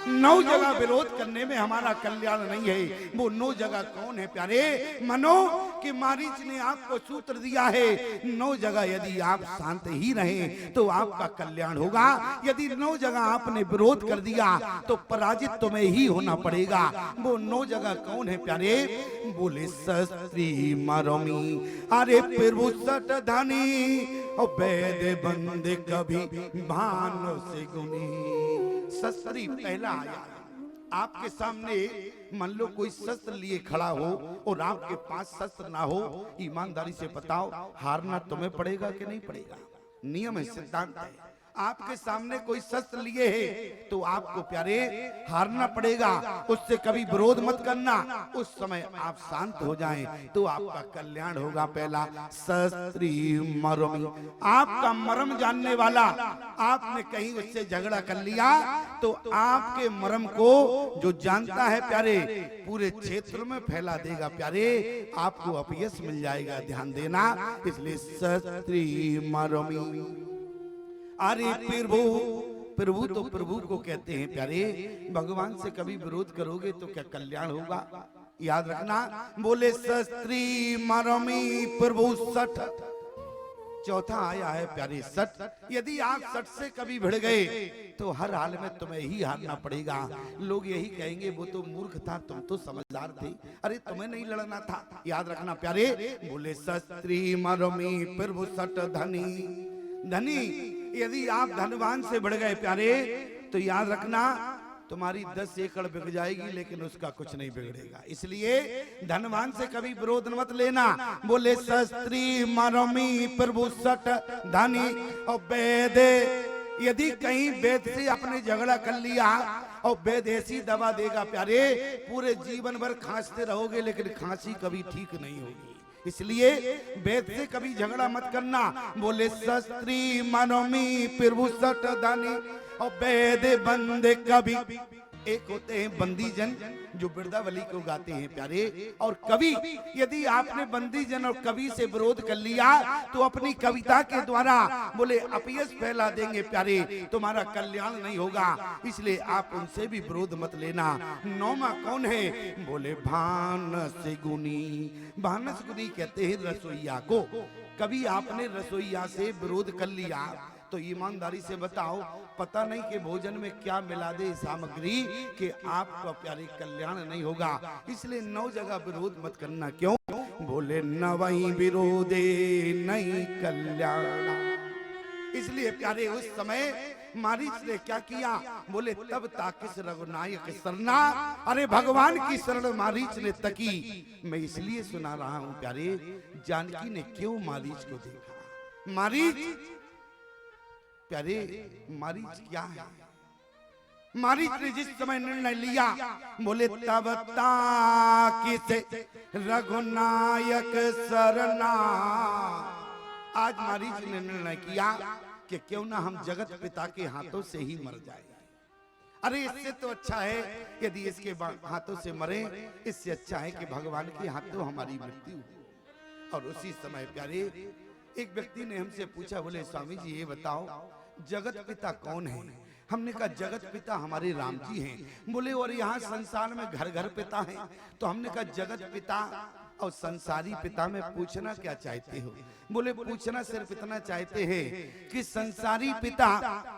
9 जगह विरोध करने में हमारा कल्याण नहीं है। वो 9 जगह कौन है प्यारे? मनो कि मारीच ने आपको सूत्र दिया है, 9 जगह यदि आप शांत ही रहे तो आपका कल्याण होगा। यदि 9 जगह आपने विरोध कर दिया तो पराजित तुम्हें ही होना पड़ेगा। वो 9 जगह कौन है प्यारे? बोले शस्त्री मरमी, अरे प्रभु सट धनी, और वेद बंदे कभी भान से गुनी। शस्त्री पहला आया। आपके सामने मान लो कोई शस्त्र लिए खड़ा हो और आपके पास शस्त्र ना हो, ईमानदारी से बताओ हारना तुम्हें पड़ेगा कि नहीं पड़ेगा? नियम है, सिद्धांत है। आपके सामने कोई शस्त्र लिए है तो आपको प्यारे हारना पड़ेगा। उससे कभी विरोध मत करना। उस समय आप शांत हो जाएं तो आपका कल्याण होगा। पहला शस्त्री मरमी, आपका मरम जानने वाला, आपने कहीं उससे झगड़ा कर लिया तो आपके मरम को जो जानता है प्यारे पूरे क्षेत्र में फैला देगा। प्यारे आपको अपयश मिल जाएगा, ध्यान देना। इसलिए शस्त्री मरमी, अरे प्रभु, प्रभु तो प्रभु को कहते हैं प्यारे। भगवान से कभी विरोध करोगे तो क्या कल्याण होगा? याद रखना। बोले शस्त्री मरमी प्रभु सठ। चौथा आया है प्यारे सठ। यदि आप सठ से कभी भिड़ गए तो हर हाल में तुम्हें ही हारना पड़ेगा। लोग यही कहेंगे वो तो मूर्ख था, तुम तो समझदार थे, अरे तुम्हें नहीं लड़ना था। याद रखना प्यारे। बोले शस्त्री मरमी प्रभु सठ धनी। धनी, यदि आप धनवान से बढ़ गए प्यारे तो याद रखना तुम्हारी 10 एकड़ बिक जाएगी लेकिन उसका कुछ नहीं बिगड़ेगा। इसलिए धनवान से कभी विरोध मत लेना। बोले शस्त्री मरमी प्रभु सठ धनी, और वेद, यदि कहीं वेद से आपने झगड़ा कर लिया और वेद ऐसी दवा देगा प्यारे पूरे जीवन भर खांसते रहोगे लेकिन खांसी कभी ठीक नहीं होगी। इसलिए वेद से कभी झगड़ा मत करना। बोले शस्त्री मनोमी प्रभु सठ धनी, और वेद बंदे कभी। एक होते हैं बंदी जन जो बिरदावली को गाते हैं प्यारे, और कवि। यदि आपने बंदी जन और कवि से विरोध कर लिया तो अपनी कविता के द्वारा बोले अपयश फैला देंगे प्यारे, तुम्हारा कल्याण नहीं होगा। इसलिए आप उनसे भी विरोध मत लेना। 9वां कौन है? बोले भानस गुनी। भानस गुनी कहते हैं रसोईया को। कभी आपने रसोईया से विरोध कर लिया तो ईमानदारी से बताओ पता नहीं कि भोजन में क्या मिला दे सामग्री कि आपका प्यारे कल्याण नहीं होगा। इसलिए 9 जगह विरोध मत करना। क्यों? बोले नवई विरोधे नहीं कल्याण। इसलिए प्यारे उस समय मारीच ने क्या किया? बोले तब ताकिस रघुनायक शरणा। अरे भगवान की शरण मारीच ने तकी। मैं इसलिए सुना रहा हूं प्यारे, जानकी ने क्यों मारीच को देखा? मारीच प्यारे, मारीच क्या है? मारीच ने जिस समय निर्णय लिया बोले तब ताकिस रघुनायक शरणा। आज मारीच ने निर्णय किया कि क्यों ना हम जगत पिता के हाथों से ही मर जाए। अरे इससे तो अच्छा है यदि इसके हाथों से मरे, इससे अच्छा है कि भगवान के हाथों हमारी मृत्यु हो। और उसी समय प्यारे एक व्यक्ति ने हमसे पूछा, बोले स्वामी जी ये बताओ जगत पिता कौन है? हमने कहा जगत पिता हमारे राम जी हैं। बोले और यहाँ संसार में घर घर पिता हैं। तो हमने कहा जगत पिता और संसारी पिता में पूछना क्या चाहते हो? बोले पूछना सिर्फ इतना चाहते हैं कि संसारी पिता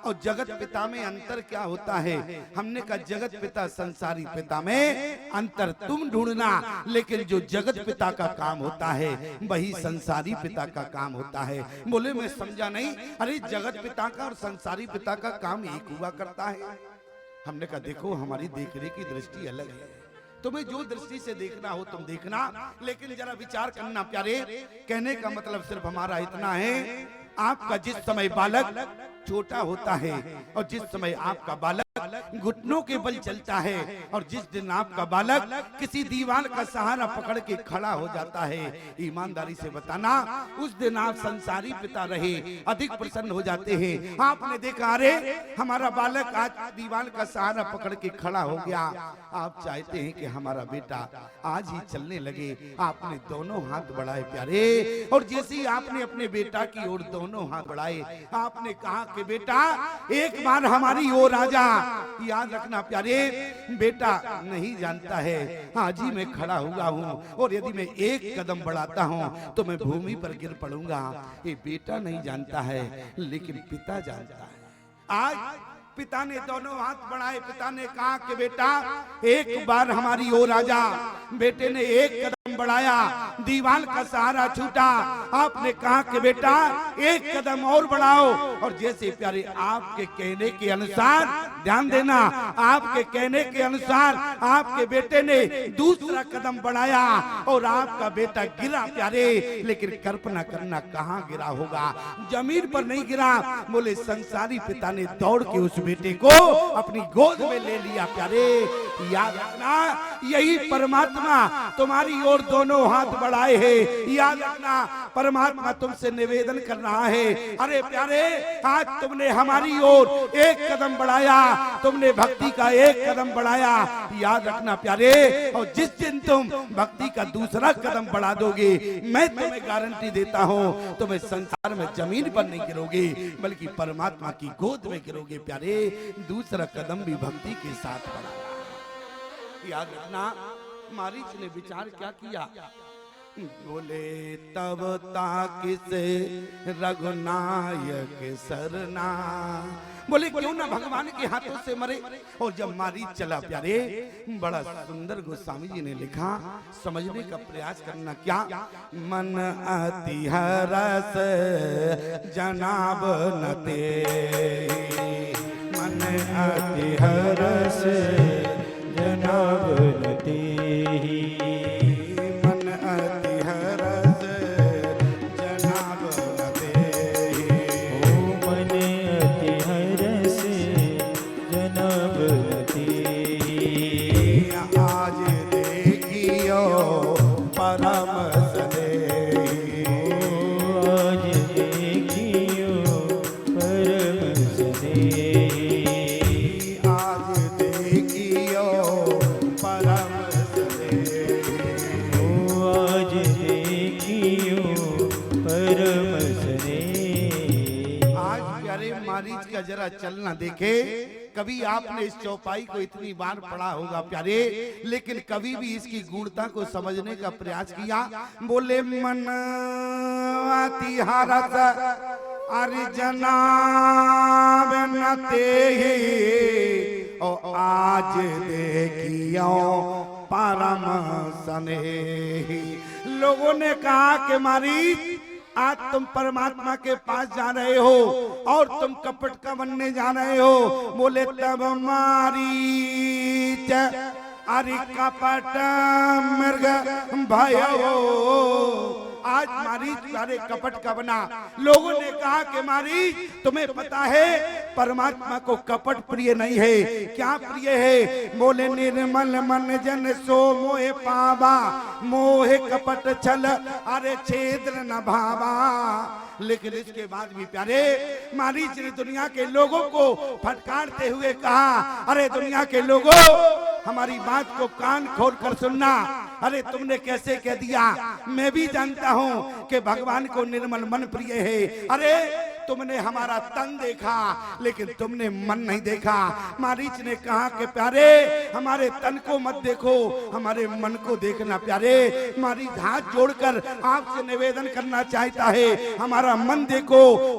और जगत पिता में अंतर क्या होता है। हमने कहा जगत पिता संसारी पिता में अंतर तुम ढूंढना, लेकिन जो जगत पिता का काम होता है वही संसारी पिता का काम होता है। बोले मैं समझा नहीं। अरे जगत पिता का और संसारी पिता का काम एक हुआ करता है। हमने कहा देखो हमारी देखने की दृष्टि अलग है, तुम्हें जो दृष्टि से देखना हो तुम देखना, लेकिन जरा विचार करना प्यारे। कहने का मतलब सिर्फ हमारा इतना है, आपका जिस समय बालक छोटा होता है और जिस समय आपका बालक घुटनों के बल चलता है और जिस दिन आपका बालक किसी दीवार का सहारा पकड़ के खड़ा हो जाता है, ईमानदारी से बताना उस दिन आप संसारी पिता रहे अधिक प्रसन्न हो जाते हैं। आपने देखा अरे हमारा बालक आज दीवार का सहारा पकड़ के खड़ा हो गया, आप चाहते हैं कि हमारा बेटा आज ही चलने लगे। आपने दोनों हाथ बढ़ाए प्यारे, और जैसे ही आपने अपने बेटा की ओर दोनों हाथ बढ़ाए, आपने कहा कि बेटा एक बार हमारी ओर आ जा। याद रखना प्यारे, बेटा नहीं जानता है आज ही मैं खड़ा हुआ हूँ और यदि मैं एक कदम बढ़ाता हूँ तो मैं भूमि पर गिर पड़ूंगा। ये बेटा नहीं जानता है लेकिन पिता जानता है। आज पिता ने दोनों हाथ बढ़ाए, पिता ने कहा कि बेटा एक बार हमारी ओर आ जा। बेटे ने एक कदम बढ़ाया, दीवार का सहारा छूटा। आपने कहा कि बेटा एक कदम और बढ़ाओ, और जैसे प्यारे आपके कहने के अनुसार, ध्यान देना, आपके कहने के अनुसार आपके बेटे ने दूसरा कदम बढ़ाया और आपका बेटा गिरा प्यारे। लेकिन कल्पना करना कहाँ गिरा होगा, जमीन पर नहीं गिरा। बोले संसारी पिता ने दौड़ के उस बेटे को अपनी गोद में ले लिया प्यारे। याद रखना यही परमात्मा तुम्हारी ओर दोनों हाथ बढ़ाए हैं। याद रखना परमात्मा तुमसे निवेदन कर रहा है, अरे प्यारे आज तुमने हमारी ओर एक कदम बढ़ाया, तुमने भक्ति का एक कदम बढ़ाया। याद रखना प्यारे, और जिस दिन तुम भक्ति का दूसरा कदम बढ़ा दोगे, मैं तुम्हें गारंटी देता हूँ तुम्हें संसार में जमीन पर नहीं गिरोगे बल्कि परमात्मा की गोद में गिरोगे प्यारे। दूसरा कदम भी भक्ति के साथ बढ़ाया। याद रखना मारीच ने विचार क्या किया, बोले तब ताकिस रघुनायक सरना। बोले क्यों ना भगवान के हाथों से मरे। और जब मारीच चला प्यारे, बड़ा सुंदर गोस्वामी जी ने लिखा, समझने का प्रयास करना क्या, मन अति हरस जनाब नते, मन अति हरस जनाब नते, मन अति हरस जनाब नते, ओ मन अति हरस जनाब नते, आज देखियो परम सनेही, आज देखियो परम सनेही, आज देखियो परम सनेही, ओ आज देखियो परम सनेही। आज प्यारे मारीच का जरा चलना देखे। कभी आपने इस चौपाई को इतनी बार पढ़ा होगा प्यारे, लेकिन कभी भी इसकी गूढ़ता को समझने का प्रयास किया। बोले मन अति हरस अरे जनाब नते, और आज देखियो परम सनेही। लोगों ने कहा कि मारीच आज तुम परमात्मा के पास जा रहे हो और तुम कपट का बनने जा रहे हो। बोले तब मारीच अरे कपट मृग भयो, आज मारीच सारे कपट का बना। लोगों ने कहा कि मारीच तुम्हें पता है परमात्मा को कपट प्रिय नहीं है, क्या प्रिय है। बोले निर्मल मन जन सो मोहे पावा, मोहे कपट छल अरे छेद्र न भावा। लेकिन इसके बाद भी प्यारे मारीच ने दुनिया के लोगों को फटकारते हुए कहा, अरे दुनिया के लोगों हमारी बात को कान खोल कर सुनना। अरे तुमने कैसे कह दिया, मैं भी जानता हूं कि भगवान को निर्मल मन प्रिय है। अरे तुमने हमारा तन देखा लेकिन तुमने मन नहीं देखा। मारीच ने कहा कि प्यारे हमारे तन को मत देखो, हमारे मन को देखना प्यारे। मारीच हाथ जोड़कर आपसे निवेदन करना चाहता है, हमारा मन देखो,